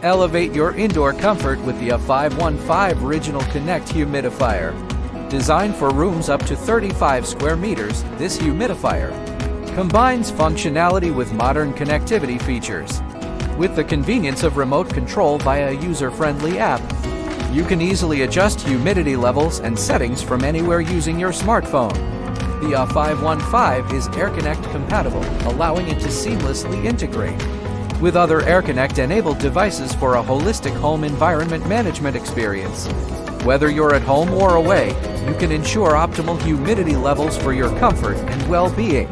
Elevate your indoor comfort with the AH515 Original Connect Humidifier. Designed for rooms up to 35 square meters, this humidifier combines functionality with modern connectivity features. With the convenience of remote control via a user-friendly app, you can easily adjust humidity levels and settings from anywhere using your smartphone. The AH515 is AirConnect compatible, allowing it to seamlessly integrate with other AirConnect-enabled devices for a holistic home environment management experience. Whether you're at home or away, you can ensure optimal humidity levels for your comfort and well-being.